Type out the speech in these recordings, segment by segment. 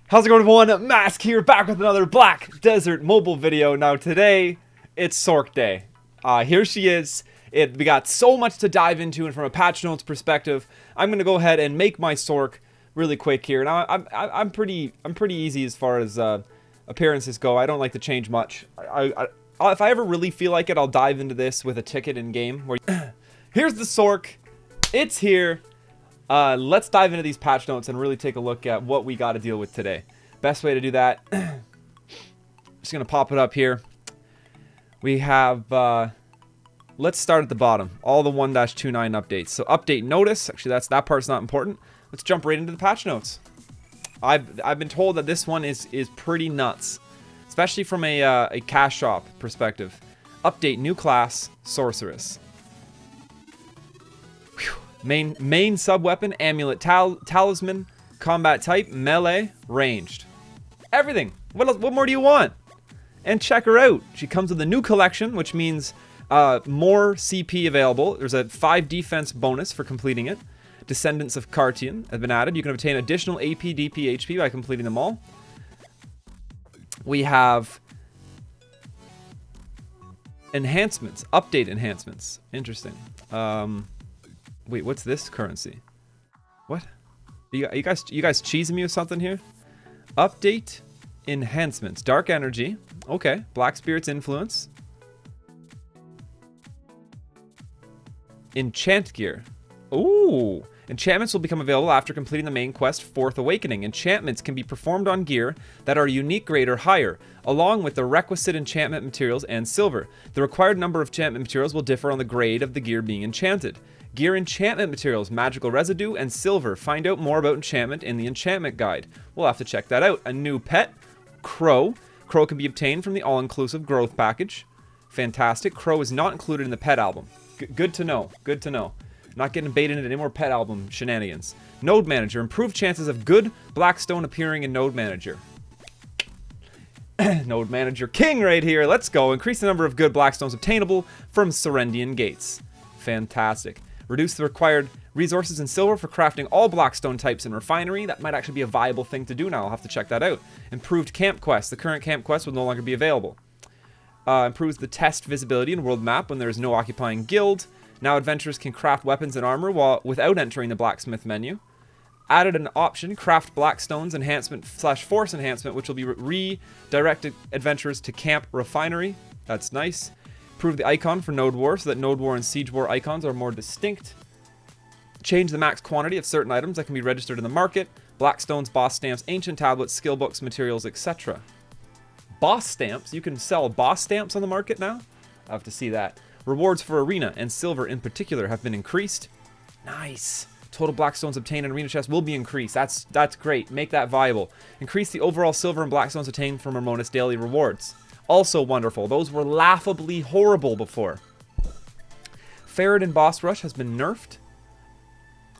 How's it going, everyone? Mask here, back with another Black Desert mobile video. Now today, it's Sorc Day. Here she is. We got so much to dive into, and from a patch notes perspective, I'm gonna go ahead and make my Sorc really quick here. Now I'm pretty easy as far as appearances go. I don't like to change much. If I ever really feel like it, I'll dive into this with a ticket in game. Where here's the Sorc. It's here. Let's dive into these patch notes and really take a look at what we got to deal with today. Best way to do that, just going to pop it up here. We have, let's start at the bottom. All the 1-29 updates. So update notice, actually that part's not important. Let's jump right into the patch notes. I've been told that this one is pretty nuts, especially from a cash shop perspective. Update new class, Sorceress. Main sub-weapon, amulet, talisman, combat type, melee, ranged. Everything. What more do you want? And check her out. She comes with a new collection, which means more CP available. There's a 5 defense bonus for completing it. Descendants of Cartian have been added. You can obtain additional AP, DP, HP by completing them all. We have enhancements, update enhancements. Interesting. Wait, what's this currency? What? You guys cheesing me with something here? Update enhancements. Dark energy. Okay. Black Spirit's influence. Enchant gear. Ooh. Enchantments will become available after completing the main quest, Fourth Awakening. Enchantments can be performed on gear that are unique grade or higher, along with the requisite enchantment materials and silver. The required number of enchantment materials will differ on the grade of the gear being enchanted. Gear enchantment materials, magical residue, and silver. Find out more about enchantment in the enchantment guide. We'll have to check that out. A new pet, Crow. Crow can be obtained from the all-inclusive growth package. Fantastic. Crow is not included in the pet album. Good to know. Good to know. Not getting baited into any more pet album shenanigans. Node Manager. Improved chances of good Blackstone appearing in Node Manager. Node Manager King right here. Let's go. Increase the number of good Blackstones obtainable from Serendian Gates. Fantastic. Reduce the required resources in silver for crafting all Blackstone types in Refinery. That might actually be a viable thing to do now. I'll have to check that out. Improved Camp Quest. The current Camp Quest will no longer be available. Improves the test visibility in world map when there is no occupying guild. Now adventurers can craft weapons and armor without entering the blacksmith menu. Added an option, craft Blackstone's enhancement / force enhancement, which will be redirected adventurers to Camp Refinery. That's nice. Improve the icon for Node War so that Node War and Siege War icons are more distinct. Change the max quantity of certain items that can be registered in the market. Blackstones, boss stamps, ancient tablets, skill books, materials, etc. Boss stamps? You can sell boss stamps on the market now? I'll have to see that. Rewards for arena and silver in particular have been increased. Nice. Total Blackstones obtained in arena chests will be increased. That's great. Make that viable. Increase the overall silver and Blackstones obtained from Ramona's daily rewards. Also wonderful. Those were laughably horrible before. Farid Boss Rush has been nerfed.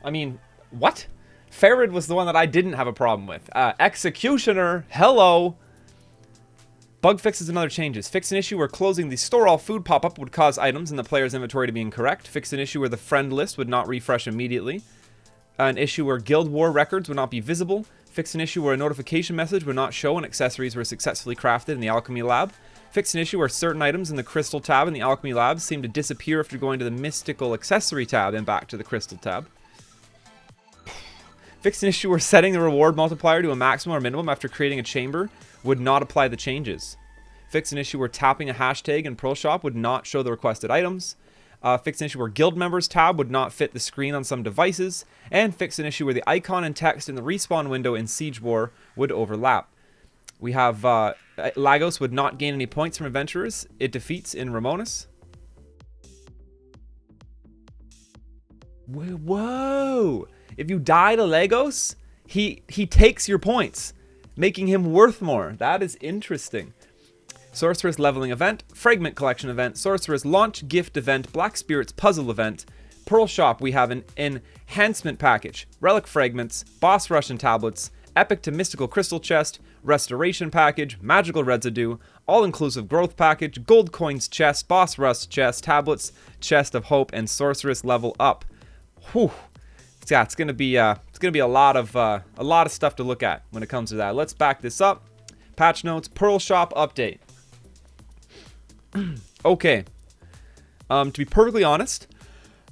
I mean, what? Farid was the one that I didn't have a problem with. Executioner, hello. Bug fixes and other changes. Fix an issue where closing the store all food pop-up would cause items in the player's inventory to be incorrect. Fix an issue where the friend list would not refresh immediately. An issue where Guild War records would not be visible. Fix an issue where a notification message would not show when accessories were successfully crafted in the Alchemy Lab. Fix an issue where certain items in the Crystal tab in the Alchemy Lab seem to disappear after going to the Mystical Accessory tab and back to the Crystal tab. Fix an issue where setting the reward multiplier to a maximum or minimum after creating a chamber would not apply the changes. Fix an issue where tapping a hashtag in Pearl Shop would not show the requested items. Fix an issue where guild members tab would not fit the screen on some devices. And fix an issue where the icon and text in the respawn window in Siege War would overlap. We have Lagos would not gain any points from adventurers it defeats in Ramonas. Whoa! If you die to Lagos, he takes your points, making him worth more. That is interesting. Sorceress leveling event, Fragment collection event, Sorceress launch gift event, Black Spirits puzzle event, Pearl Shop. We have an enhancement package, relic fragments, boss Russian tablets, epic to mystical crystal chest, restoration package, magical residue, all-inclusive growth package, gold coins chest, boss rust chest, tablets, chest of hope, and sorceress level up. Whew. Yeah, it's gonna be It's going to be a lot of stuff to look at when it comes to that. Let's back this up. Patch notes, Pearl Shop update. Okay. To be perfectly honest,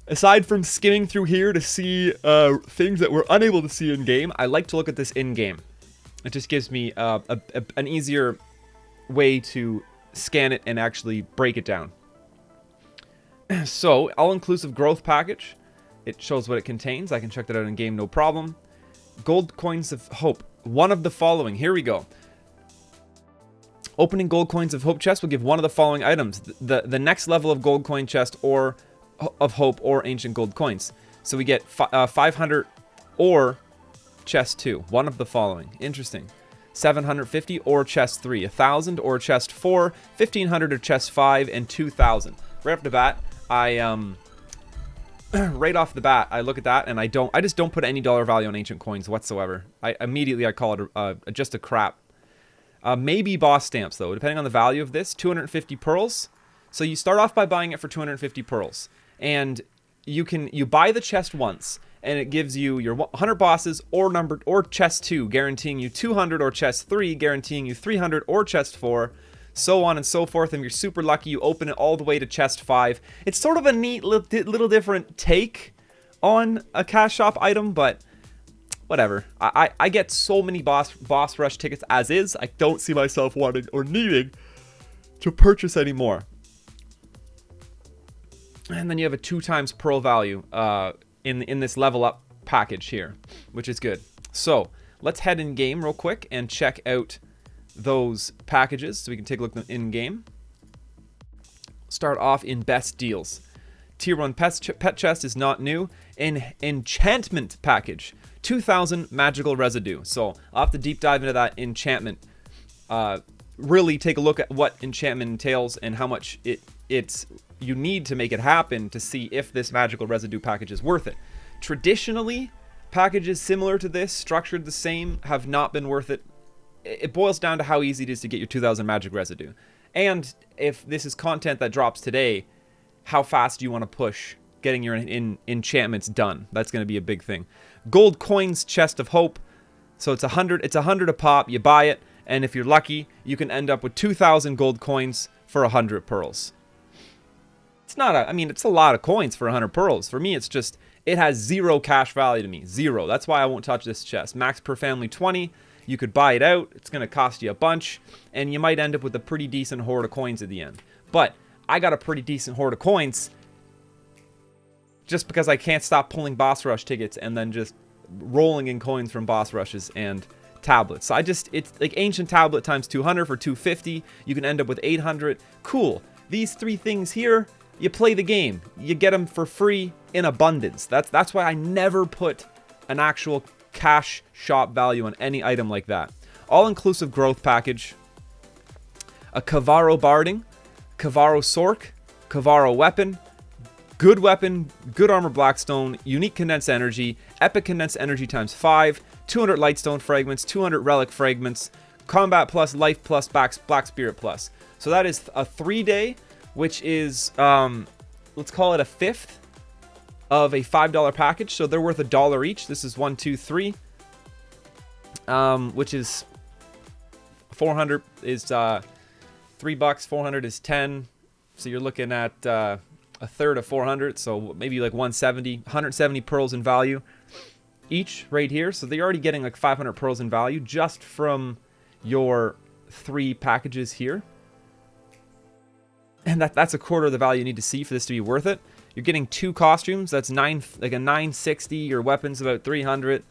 aside from skimming through here to see things that we're unable to see in game, I like to look at this in game. It just gives me an easier way to scan it and actually break it down. So, all-inclusive growth package. It shows what it contains. I can check that out in game, no problem. Gold coins of hope. One of the following. Here we go. Opening gold coins of hope chest will give one of the following items. The next level of gold coin chest or of hope or ancient gold coins. So we get 500 or chest 2. One of the following. Interesting. 750 or chest 3. 1,000 or chest 4. 1,500 or chest 5. And 2,000. Right off the bat, right off the bat, I look at that and I just don't put any dollar value on ancient coins whatsoever. I call it just a crap. Maybe boss stamps though, depending on the value of this. 250 pearls. So you start off by buying it for 250 pearls, and you buy the chest once, and it gives you your 100 bosses or chest 2, guaranteeing you 200, or chest 3, guaranteeing you 300, or chest 4, so on and so forth. And if you're super lucky, you open it all the way to chest 5. It's sort of a neat little different take on a cash shop item, but whatever. I get so many boss rush tickets as is. I don't see myself wanting or needing to purchase any more. And then you have a 2 times pearl value in this level up package here, which is good. So let's head in game real quick and check out those packages so we can take a look at them in game. Start off in best deals. Tier 1 pet chest is not new. Enhancement package. 2,000 magical residue. So I'll have to deep dive into that enchantment. Really take a look at what enchantment entails and how much you need to make it happen to see if this magical residue package is worth it. Traditionally, packages similar to this, structured the same, have not been worth it. It boils down to how easy it is to get your 2,000 magic residue. And if this is content that drops today, how fast do you want to push getting your enchantments done? That's going to be a big thing. Gold coins chest of hope. So it's 100 a pop. You buy it, and if you're lucky, you can end up with 2,000 gold coins for 100 pearls. It's not it's a lot of coins for 100 pearls. For me, it's just, it has 0 cash value to me. 0. That's why I won't touch this chest. Max per family 20. You could buy it out. It's going to cost you a bunch, and you might end up with a pretty decent hoard of coins at the end. But I got a pretty decent hoard of coins just because I can't stop pulling boss rush tickets and then just rolling in coins from boss rushes and tablets. So it's like ancient tablet times 200 for 250. You can end up with 800. Cool. These 3 things here, you play the game. You get them for free in abundance. That's why I never put an actual cash shop value on any item like that. All-inclusive growth package. A Kavaro Barding. Kavaro Sork. Kavaro Weapon. Good weapon, good armor blackstone, unique condensed energy, epic condensed energy times 5, 200 lightstone fragments, 200 relic fragments, combat plus, life plus, black spirit plus. So that is a 3-day, which is, let's call it a fifth of a $5 package. So they're worth $1 each. This is 1, 2, 3, which is 400 is $3, 400 is 10. So you're looking at a third of 400, so maybe like 170 pearls in value each right here. So they're already getting like 500 pearls in value just from your 3 packages here. And that's a quarter of the value you need to see for this to be worth it. You're getting 2 costumes. That's a 960. Your weapon's about 300.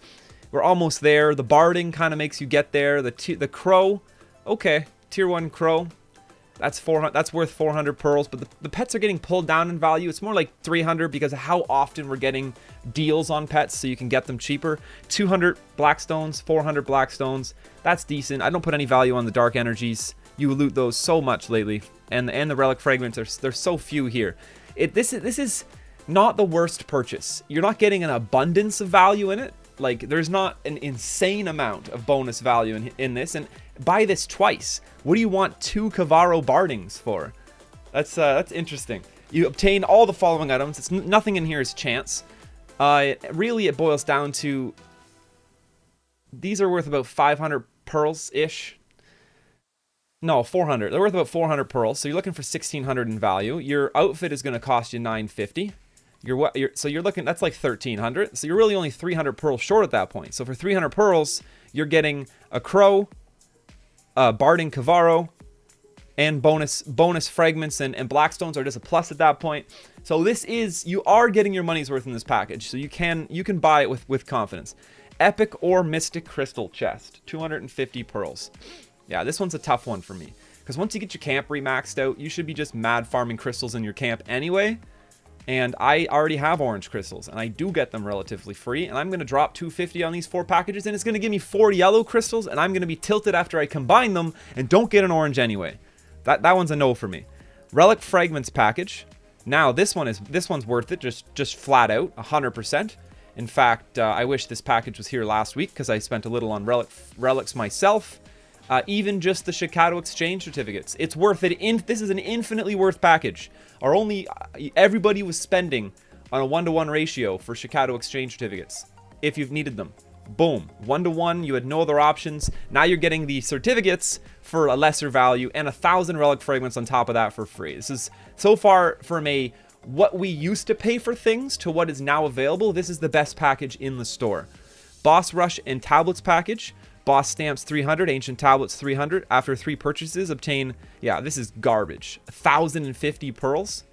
We're almost there. The barding kind of makes you get there. The crow, okay, tier 1 crow. That's 400. That's worth 400 pearls, but the pets are getting pulled down in value. It's more like 300 because of how often we're getting deals on pets, so you can get them cheaper. 200 blackstones, 400 blackstones. That's decent. I don't put any value on the dark energies. You loot those so much lately, and the relic fragments there's so few here. This is not the worst purchase. You're not getting an abundance of value in it. Like, there's not an insane amount of bonus value in this, and buy this twice. What do you want 2 Kavaro Bardings for? That's interesting. You obtain all the following items. Nothing in here is chance. Really, it boils down to these are worth about 500 pearls-ish. No, 400. They're worth about 400 pearls, so you're looking for 1,600 in value. Your outfit is going to cost you 950. So you're looking, that's like 1,300. So you're really only 300 pearls short at that point. So for 300 pearls, you're getting a crow, a Barding Cavaro, and bonus fragments and blackstones are just a plus at that point. So you are getting your money's worth in this package. So you can buy it with confidence. Epic or Mystic Crystal Chest, 250 pearls. Yeah, this one's a tough one for me. Because once you get your camp remaxed out, you should be just mad farming crystals in your camp anyway. And I already have orange crystals, and I do get them relatively free. And I'm going to drop 250 on these 4 packages, and it's going to give me 4 yellow crystals, and I'm going to be tilted after I combine them and don't get an orange anyway. That one's a no for me. Relic Fragments package. Now, this one's worth it, just flat out, 100%. In fact, I wish this package was here last week, because I spent a little on relics myself. Even just the Shikato exchange certificates. It's worth it. This is an infinitely worth package. Everybody was spending on a 1-to-1 ratio for Shikato exchange certificates. If you've needed them. Boom. 1-to-1, you had no other options. Now you're getting the certificates for a lesser value and 1,000 relic fragments on top of that for free. This is, so far from what we used to pay for things to what is now available, this is the best package in the store. Boss Rush and Tablets package. Boss Stamps 300, Ancient Tablets 300. After 3 purchases, obtain... Yeah, this is garbage. 1,050 pearls?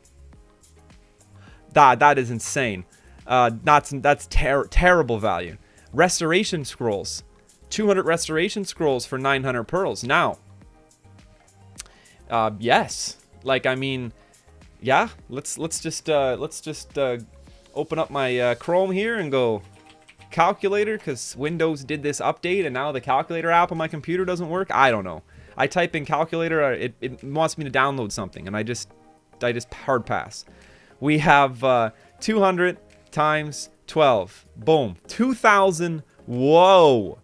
That is insane. That's terrible value. Restoration Scrolls. 200 Restoration Scrolls for 900 pearls. Now, yes. Like, I mean, yeah. Let's just open up my Chrome here and go... calculator, because Windows did this update and now the calculator app on my computer doesn't work. I don't know. I type in calculator, it wants me to download something, and I just hard pass. We have 200 times 12. Boom. 2,000. Whoa.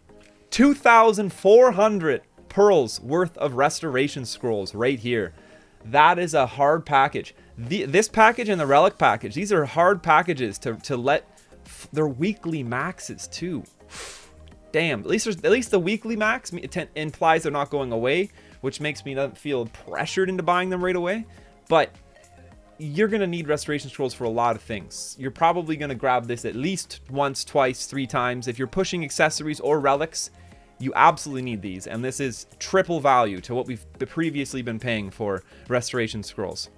2,400 pearls worth of restoration scrolls right here. That is a hard package. This package and the relic package, these are hard packages to let... They're weekly maxes too. Damn. At least the weekly max implies they're not going away, which makes me not feel pressured into buying them right away. But you're gonna need restoration scrolls for a lot of things. You're probably gonna grab this at least once, twice, 3 times. If you're pushing accessories or relics, you absolutely need these. And this is triple value to what we've previously been paying for restoration scrolls.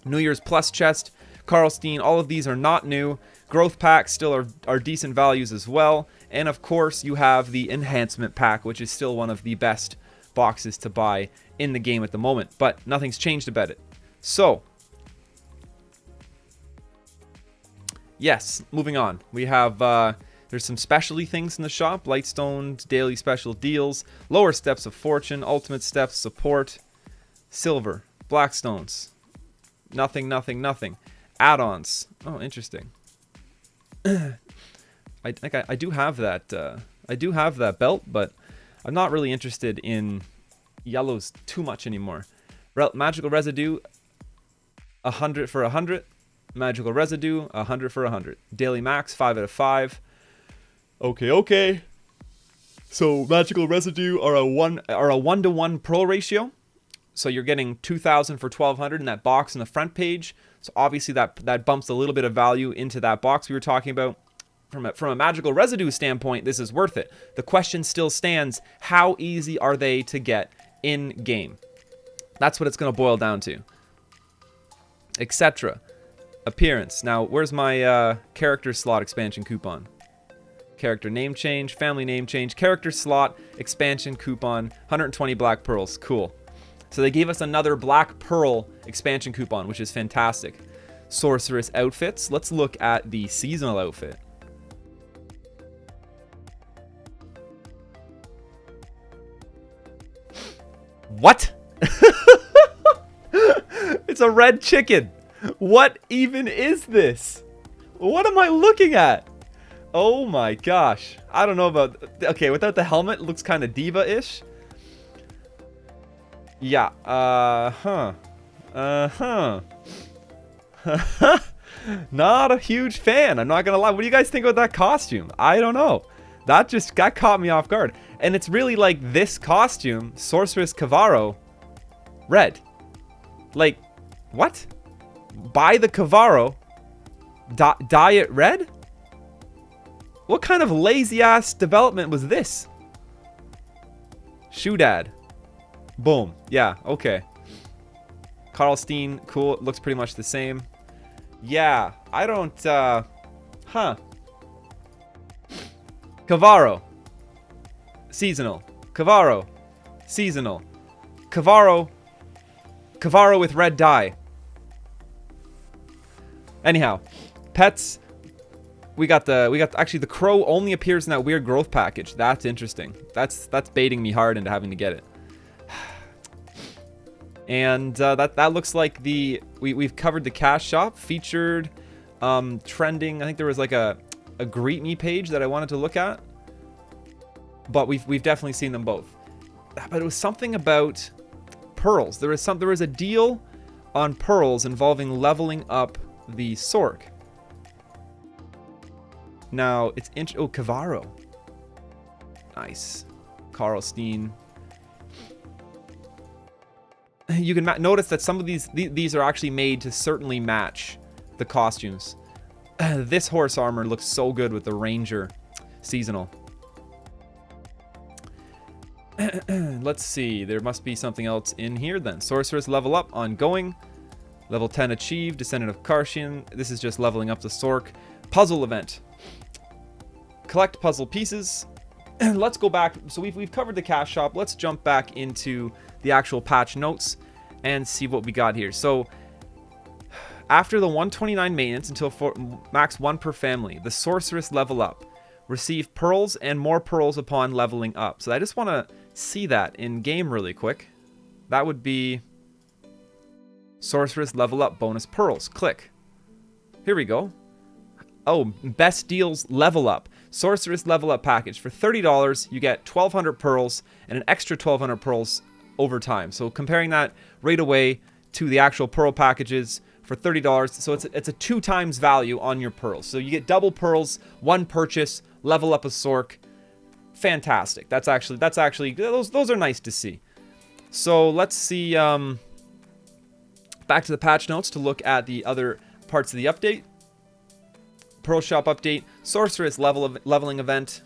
New Year's Plus chest, Karlstein, all of these are not new. Growth packs still are decent values as well. And of course, you have the enhancement pack, which is still one of the best boxes to buy in the game at the moment. But nothing's changed about it. So, yes, moving on. We have, there's some specialty things in the shop. Lightstone, daily special deals, lower steps of fortune, ultimate steps, support, silver, blackstones. Nothing. Add-ons. Oh, interesting. I think I do have that. I do have that belt, but I'm not really interested in yellows too much anymore. Magical residue, 100 for 100. Magical residue, 100 for 100. Daily max, 5 out of 5. Okay. So magical residue are a 1-to-1 pearl ratio. So you're getting 2,000 for 1,200 in that box in the front page. So obviously that bumps a little bit of value into that box we were talking about. From a magical residue standpoint, this is worth it. The question still stands, how easy are they to get in-game? That's what it's going to boil down to. Etc. Appearance. Now, where's my character slot expansion coupon? Character name change, family name change, character slot, expansion coupon, 120 black pearls. Cool. So they gave us another Black Pearl expansion coupon, which is fantastic. Sorceress outfits. Let's look at the seasonal outfit. What? It's a red chicken. What even is this? What am I looking at? Oh my gosh. I don't know about... Okay, without the helmet, it looks kind of diva-ish. Yeah, Not a huge fan, I'm not gonna lie. What do you guys think about that costume? I don't know. That caught me off guard. And it's really like this costume, Sorceress Cavaro, red. Like, what? Buy the Cavaro, dye it red? What kind of lazy-ass development was this? Shoedad. Boom. Yeah, okay. Karlstein, cool. It looks pretty much the same. Yeah, I don't, Cavaro. Seasonal. Cavaro. Seasonal. Cavaro. Cavaro with red dye. Anyhow, pets. Actually the crow only appears in that weird growth package. That's interesting. That's baiting me hard into having to get it. And that looks like we've covered the cash shop featured, trending. I think there was like a greet me page that I wanted to look at, but we've definitely seen them both. But it was something about pearls. There was a deal on pearls involving leveling up the Sork. Now it's oh, Cavaro. Nice. Karlstein. You can notice that some of these are actually made to certainly match the costumes. This horse armor looks so good with the Ranger seasonal. Let's see. There must be something else in here then. Sorceress level up ongoing. Level 10 achieved. Descendant of Karshian. This is just leveling up the Sork. Puzzle event. Collect puzzle pieces. Let's go back. So we've covered the cash shop. Let's jump back into the actual patch notes and see what we got here. So after the 129 maintenance until max 1 per family, the Sorceress level up. Receive pearls and more pearls upon leveling up. So I just want to see that in game really quick. That would be Sorceress level up bonus pearls. Click. Here we go. Oh, best deals level up. Sorceress level up package. For $30, you get 1,200 pearls and an extra 1,200 pearls over time. So comparing that right away to the actual pearl packages for $30, so it's a 2 times value on your pearls. So you get double pearls, 1 purchase, level up a Sork. Fantastic. That's actually those are nice to see. So let's see back to the patch notes to look at the other parts of the update. Pearl shop update, Sorceress leveling event.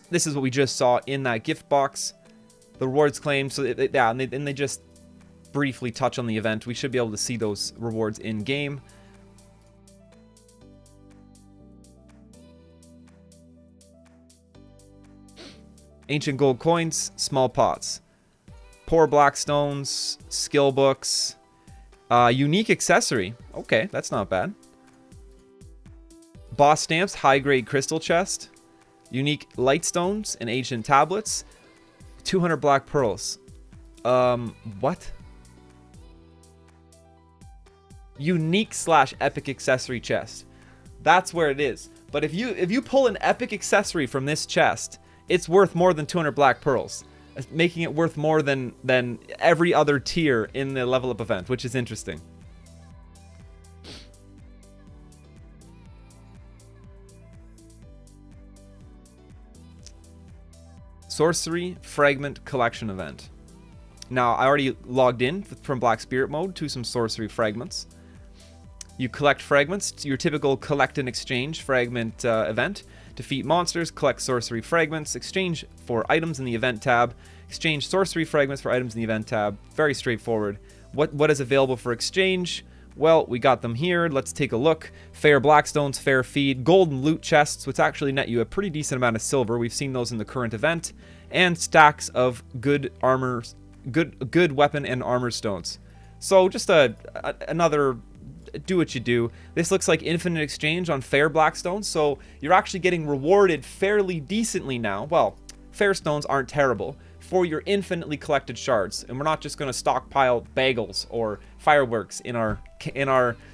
This is what we just saw in that gift box. The rewards claimed, so and they just briefly touch on the event. We should be able to see those rewards in game. Ancient gold coins, small pots. Poor black stones, skill books. Unique accessory. Okay, that's not bad. Boss stamps, high grade crystal chest. Unique light stones and ancient tablets. 200 black pearls. What? Unique / epic accessory chest. That's where it is. But if you pull an epic accessory from this chest, it's worth more than 200 black pearls, making it worth more than every other tier in the level up event, which is interesting. Sorcery Fragment Collection event. Now, I already logged in from Black Spirit mode to some sorcery fragments. You collect fragments, your typical collect and exchange fragment event. Defeat monsters, collect sorcery fragments, exchange for items in the event tab, exchange sorcery fragments for items in the event tab. Very straightforward. What is available for exchange? Well, we got them here. Let's take a look. Fair blackstones, fair feed, golden loot chests, which actually net you a pretty decent amount of silver. We've seen those in the current event, and stacks of good armor, good weapon and armor stones. So just another do what you do. This looks like infinite exchange on fair blackstones, so you're actually getting rewarded fairly decently now. Well, fair stones aren't terrible for your infinitely collected shards, and we're not just going to stockpile bagels or fireworks in our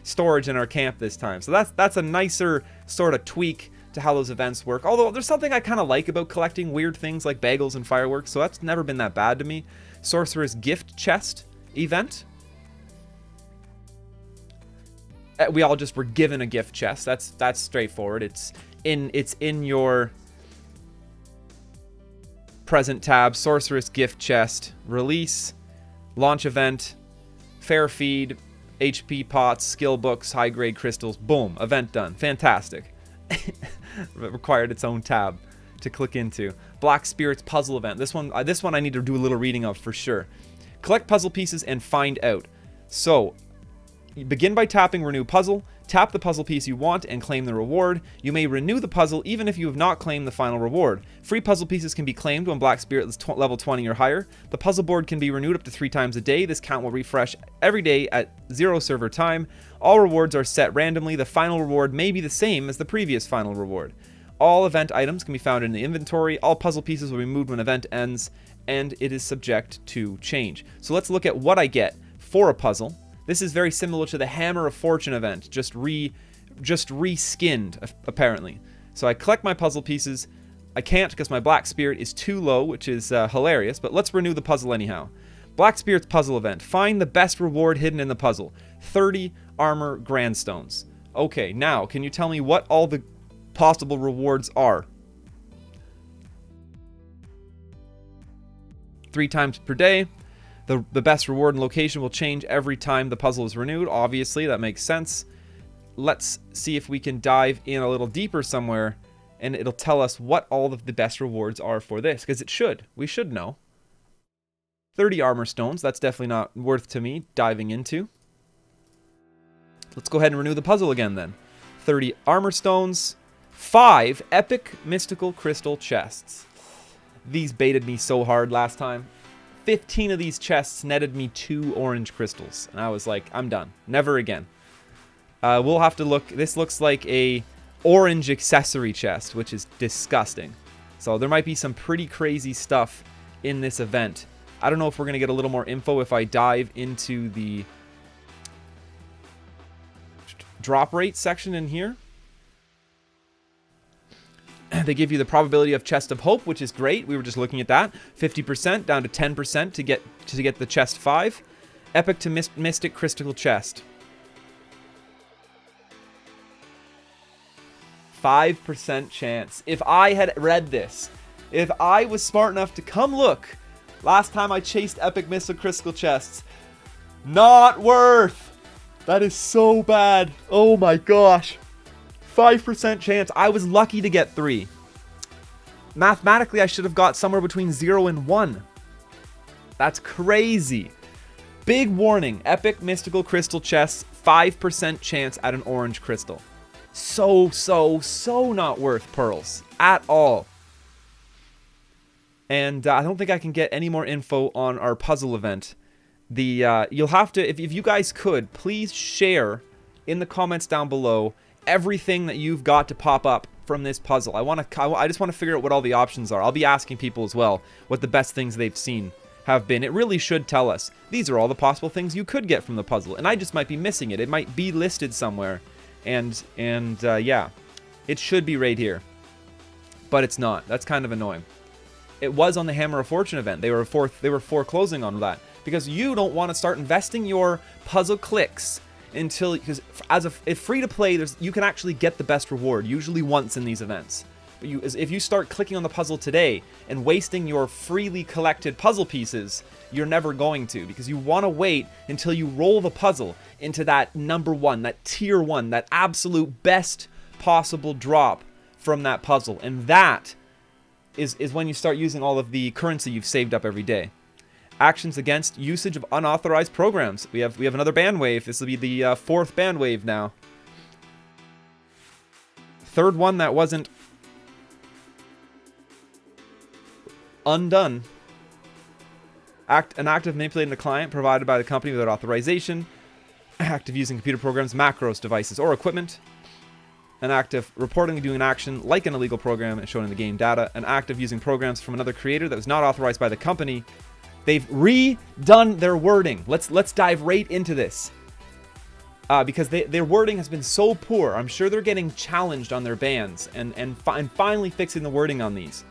storage in our camp this time. So that's a nicer sort of tweak to how those events work. Although there's something I kind of like about collecting weird things like bagels and fireworks, so that's never been that bad to me. Sorceress gift chest event. We all just were given a gift chest. That's straightforward. It's it's in your present tab. Sorceress gift chest, release, launch event, fair feed, HP pots, skill books, high grade crystals. Boom, event done. Fantastic. Required its own tab to click into. Black Spirits puzzle event. This one I need to do a little reading of for sure. Collect puzzle pieces and find out. So, you begin by tapping renew puzzle. Tap the puzzle piece you want and claim the reward. You may renew the puzzle even if you have not claimed the final reward. Free puzzle pieces can be claimed when Black Spirit is level 20 or higher. The puzzle board can be renewed up to 3 times a day. This count will refresh every day at 0 server time. All rewards are set randomly. The final reward may be the same as the previous final reward. All event items can be found in the inventory. All puzzle pieces will be moved when event ends, and it is subject to change. So let's look at what I get for a puzzle. This is very similar to the Hammer of Fortune event, just re-skinned, apparently. So I collect my puzzle pieces. I can't because my Black Spirit is too low, which is hilarious, but let's renew the puzzle anyhow. Black Spirit's puzzle event. Find the best reward hidden in the puzzle. 30 armor grandstones. Okay, now, can you tell me what all the possible rewards are? 3 times per day. The best reward and location will change every time the puzzle is renewed. Obviously, that makes sense. Let's see if we can dive in a little deeper somewhere, and it'll tell us what all of the best rewards are for this, because it should. We should know. 30 armor stones. That's definitely not worth to me diving into. Let's go ahead and renew the puzzle again then. 30 armor stones. 5 epic mystical crystal chests. These baited me so hard last time. 15 of these chests netted me 2 orange crystals. And I was like, I'm done. Never again. We'll have to look. This looks like a orange accessory chest, which is disgusting. So there might be some pretty crazy stuff in this event. I don't know if we're going to get a little more info if I dive into the drop rate section in here. They give you the probability of Chest of Hope, which is great. We were just looking at that. 50% down to 10% to get the chest 5. Epic to Mystic Crystal Chest. 5% chance. If I had read this, if I was smart enough to come look, last time I chased Epic Mystic Crystal Chests, not worth. That is so bad. Oh my gosh. 5% chance. I was lucky to get 3. Mathematically, I should have got somewhere between 0 and 1. That's crazy. Big warning. Epic Mystical Crystal Chests, 5% chance at an orange crystal. So not worth pearls. At all. And I don't think I can get any more info on our puzzle event. You'll have to, if you guys could, please share in the comments down below everything that you've got to pop up from this puzzle. I just want to figure out what all the options are. I'll be asking people as well what the best things they've seen have been. It really should tell us these are all the possible things you could get from the puzzle, and I just might be missing it. It might be listed somewhere, and yeah, it should be right here, but it's not. That's kind of annoying. It was on the Hammer of Fortune event. They were foreclosing on that because you don't want to start investing your puzzle clicks until, because if free to play, you can actually get the best reward usually once in these events. But if you start clicking on the puzzle today and wasting your freely collected puzzle pieces, you're never going to, because you want to wait until you roll the puzzle into that number 1, that tier 1, that absolute best possible drop from that puzzle, and that is when you start using all of the currency you've saved up every day. Actions against usage of unauthorized programs. We have another ban wave. This will be the 4th ban wave now. 3rd one that wasn't undone. An act of manipulating the client provided by the company without authorization. Act of using computer programs, macros, devices, or equipment. An act of reporting doing an action like an illegal program and shown in the game data. An act of using programs from another creator that was not authorized by the company. They've redone their wording. Let's dive right into this. Because their wording has been so poor. I'm sure they're getting challenged on their bans and finally fixing the wording on these.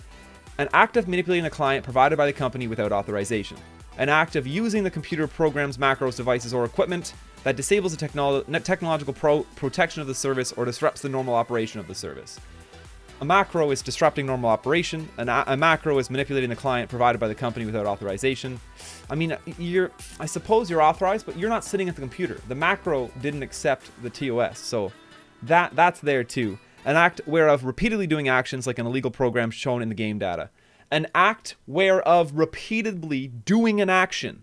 An act of manipulating a client provided by the company without authorization. An act of using the computer programs, macros, devices, or equipment that disables the technological protection of the service or disrupts the normal operation of the service. A macro is disrupting normal operation. A macro is manipulating the client provided by the company without authorization. I mean, I suppose you're authorized, but you're not sitting at the computer. The macro didn't accept the TOS, so that's there too. An act whereof repeatedly doing actions like an illegal program shown in the game data. An act whereof repeatedly doing an action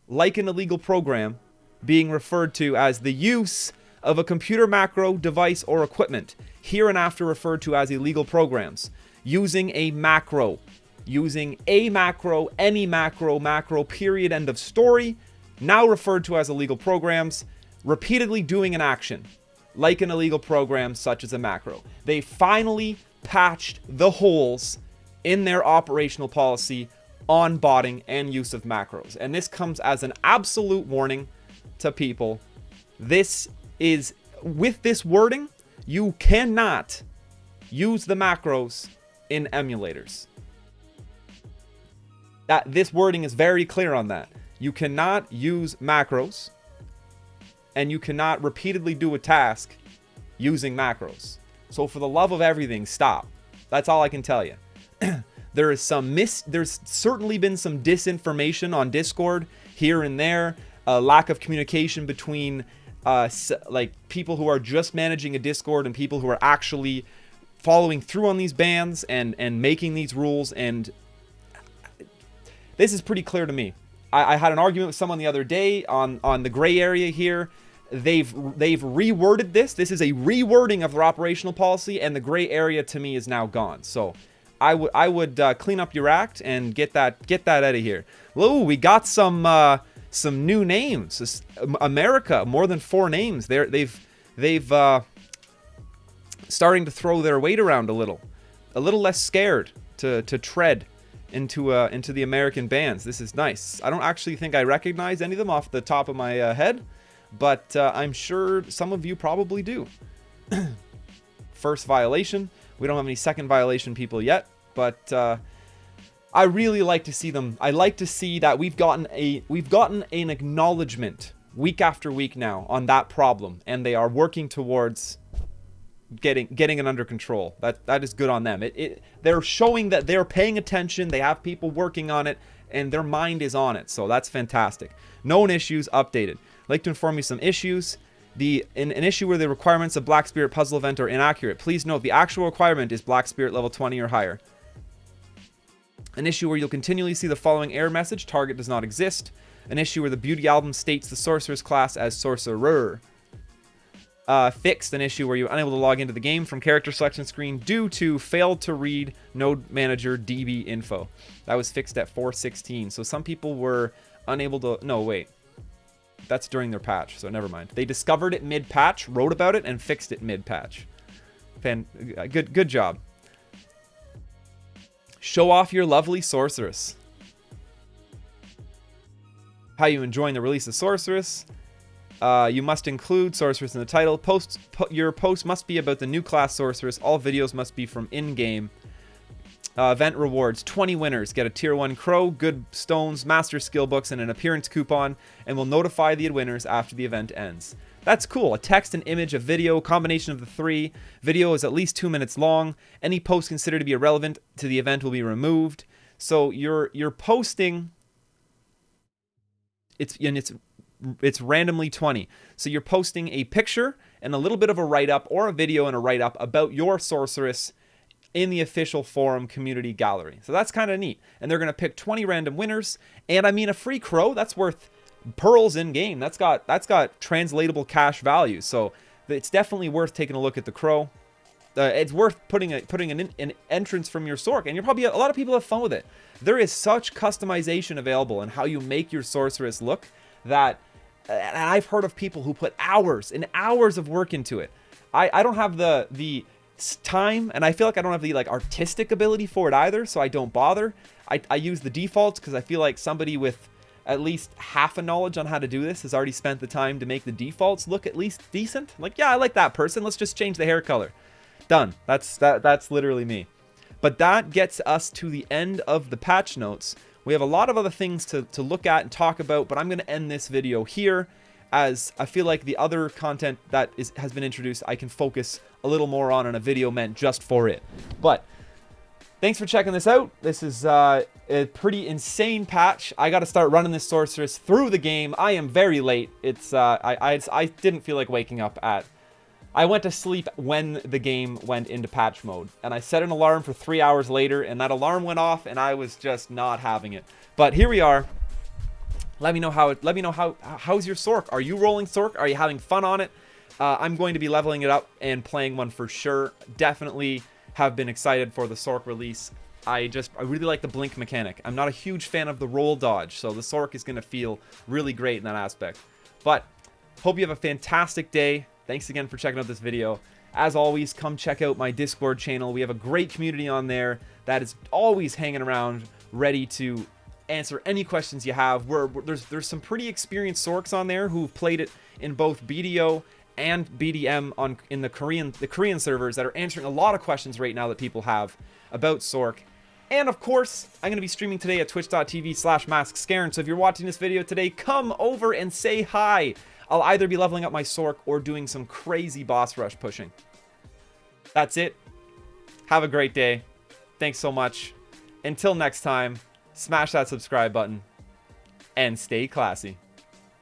like an illegal program being referred to as the use of a computer macro, device, or equipment, hereinafter referred to as illegal programs. Using a macro. Using a macro, any macro, macro, period, end of story, now referred to as illegal programs, repeatedly doing an action like an illegal program such as a macro. They finally patched the holes in their operational policy on botting and use of macros. And this comes as an absolute warning to people. This is, with this wording, you cannot use the macros in emulators. This wording is very clear on that. You cannot use macros, and you cannot repeatedly do a task using macros. So for the love of everything, stop. That's all I can tell you. There's certainly been some disinformation on Discord here and there, a lack of communication between like people who are just managing a Discord and people who are actually following through on these bans and making these rules. And this is pretty clear to me. I had an argument with someone the other day on the gray area here. They've reworded this. This is a rewording of their operational policy, and the gray area to me is now gone. So I would clean up your act and get that out of here. Whoa, we got some new names. America, more than 4 names. They've starting to throw their weight around a little less scared to tread into the American bans. This is nice. I don't actually think I recognize any of them off the top of my head, but I'm sure some of you probably do. First violation. We don't have any second violation people yet, but I really like to see them. I like to see that we've gotten an acknowledgement week after week now on that problem, and they are working towards getting it under control. That is good on them. They're showing that they're paying attention. They have people working on it, and their mind is on it. So that's fantastic. Known issues updated. I'd like to inform you some issues. An issue where the requirements of Black Spirit puzzle event are inaccurate. Please note the actual requirement is Black Spirit level 20 or higher. An issue where you'll continually see the following error message: target does not exist. An issue where the beauty album states the Sorceress class as Sorcerer. Fixed. An issue where you're unable to log into the game from character selection screen due to failed to read node manager DB info. That was fixed at 4.16. So some people were unable to... No, wait. That's during their patch, so never mind. They discovered it mid-patch, wrote about it, and fixed it mid-patch. Good job. Show off your lovely Sorceress. How you enjoying the release of Sorceress? You must include Sorceress in the title. Your post must be about the new class Sorceress. All videos must be from in-game. Event rewards: 20 winners get a tier 1 crow, good stones, master skill books, and an appearance coupon, and will notify the winners after the event ends. That's cool. A text, an image, a video, combination of the 3. Video is at least 2 minutes long. Any post considered to be irrelevant to the event will be removed. So you're posting. It's randomly 20. So you're posting a picture and a little bit of a write-up, or a video and a write-up about your Sorceress in the official forum community gallery. So that's kind of neat. And they're going to pick 20 random winners. And I mean, a free crow, that's worth pearls in game. That's got translatable cash value. So it's definitely worth taking a look at the crow. It's worth putting an entrance from your Sorc, and you're probably, a lot of people have fun with it. There is such customization available in how you make your Sorceress look that, and I've heard of people who put hours and hours of work into it. I don't have the time, and I feel like I don't have the artistic ability for it either, so I don't bother. I use the defaults because I feel like somebody with at least half a knowledge on how to do this has already spent the time to make the defaults look at least decent. Like, yeah, I like that person. Let's just change the hair color. Done. That's literally me. But that gets us to the end of the patch notes. We have a lot of other things to look at and talk about, but I'm going to end this video here as I feel like the other content that has been introduced, I can focus a little more on a video meant just for it. But thanks for checking this out. This is a pretty insane patch. I got to start running this Sorceress through the game. I am very late. It's I didn't feel like waking up at... I went to sleep when the game went into patch mode, and I set an alarm for 3 hours later, and that alarm went off, and I was just not having it. But here we are. Let me know how's your Sorc? Are you rolling Sorc? Are you having fun on it? I'm going to be leveling it up and playing one for sure. Definitely have been excited for the Sorc release. I really like the blink mechanic. I'm not a huge fan of the roll dodge, so the Sorc is going to feel really great in that aspect. But hope you have a fantastic day. Thanks again for checking out this video. As always, come check out my Discord channel. We have a great community on there that is always hanging around, ready to answer any questions you have. There's some pretty experienced Sorcs on there who've played it in both BDO and BDM in the Korean servers that are answering a lot of questions right now that people have about Sorc. And of course, I'm going to be streaming today at twitch.tv/MaskScarin. So if you're watching this video today, come over and say hi. I'll either be leveling up my Sorc or doing some crazy boss rush pushing. That's it. Have a great day. Thanks so much. Until next time, smash that subscribe button and stay classy.